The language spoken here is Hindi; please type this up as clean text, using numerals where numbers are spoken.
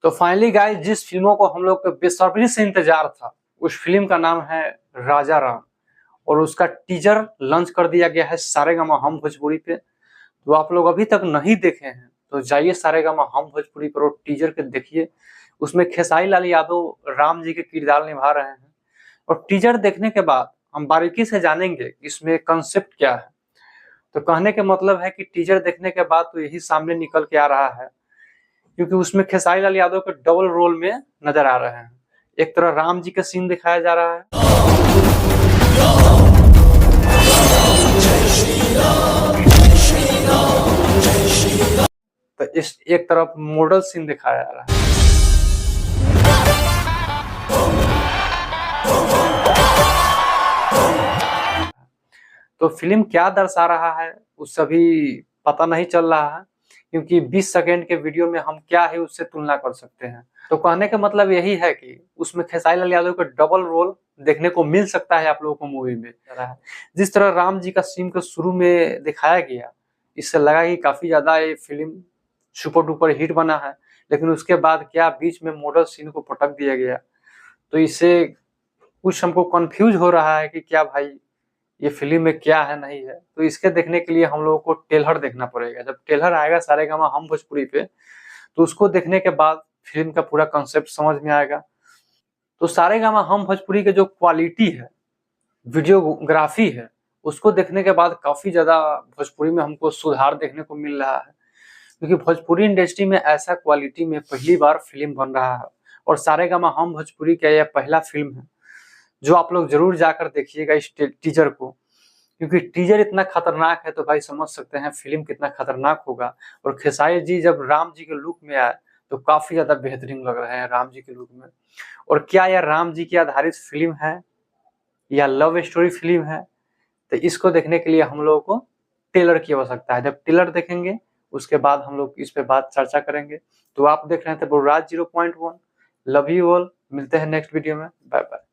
तो फाइनली गाइस, जिस फिल्मों को हम लोग को बेसब्री से इंतजार था, उस फिल्म का नाम है राजा राम और उसका टीजर लॉन्च कर दिया गया है सारेगामा हम भोजपुरी पे। तो आप लोग अभी तक नहीं देखे हैं तो जाइए सारेगामा हम भोजपुरी पर और टीजर के देखिए। उसमें खेसारी लाल यादव राम जी के किरदार निभा रहे हैं और टीजर देखने के बाद हम बारीकी से जानेंगे इसमें कंसेप्ट क्या है। तो कहने के मतलब है कि टीजर देखने के बाद तो यही सामने निकल के आ रहा है, क्योंकि उसमें खेसारी लाल यादव के डबल रोल में नजर आ रहे हैं। एक तरह राम जी का सीन दिखाया जा रहा है, तो इस एक तरफ मॉडल सीन दिखाया जा रहा है। तो फिल्म क्या दर्शा रहा है उस अभी पता नहीं चल रहा है, क्योंकि 20 सेकंड के वीडियो में हम क्या है उससे तुलना कर सकते हैं। तो कहने का मतलब यही है कि उसमें खेसारी लाल यादव का डबल रोल देखने को मिल सकता है आप लोगों को मूवी में। जिस तरह राम जी का सीन को शुरू में दिखाया गया, इससे लगा कि काफी ज्यादा ये फिल्म सुपर डुपर हिट बना है, लेकिन उसके बाद क्या बीच में मॉडल सीन को पटक दिया गया, तो इससे कुछ हमको कंफ्यूज हो रहा है कि क्या भाई ये फिल्म में क्या है नहीं है। तो इसके देखने के लिए हम लोगों को ट्रेलर देखना पड़ेगा। जब ट्रेलर आएगा सारेगामा हम भोजपुरी पे, तो उसको देखने के बाद फिल्म का पूरा कंसेप्ट समझ में आएगा। तो सारेगामा हम भोजपुरी के जो क्वालिटी है, वीडियोग्राफी है, उसको देखने के बाद काफी ज्यादा भोजपुरी में हमको सुधार देखने को मिल रहा है, क्योंकि भोजपुरी इंडस्ट्री में ऐसा क्वालिटी में पहली बार फिल्म बन रहा है और सारेगामा हम भोजपुरी का यह पहला फिल्म है जो आप लोग जरूर जाकर देखिएगा इस टीजर को, क्योंकि टीजर इतना खतरनाक है तो भाई समझ सकते हैं फिल्म कितना खतरनाक होगा। और खेसारी जी जब राम जी के लुक में आए तो काफी ज्यादा बेहतरीन लग रहे हैं राम जी के लुक में। और क्या यह राम जी की आधारित फिल्म है या लव स्टोरी फिल्म है, तो इसको देखने के लिए हम लोगों को ट्रेलर की आवश्यकता है। जब ट्रेलर देखेंगे उसके बाद हम लोग इस पे बात चर्चा करेंगे। तो आप देख रहे थे बुर्राज 0.1। लव यू ऑल, मिलते हैं नेक्स्ट वीडियो में, बाय बाय।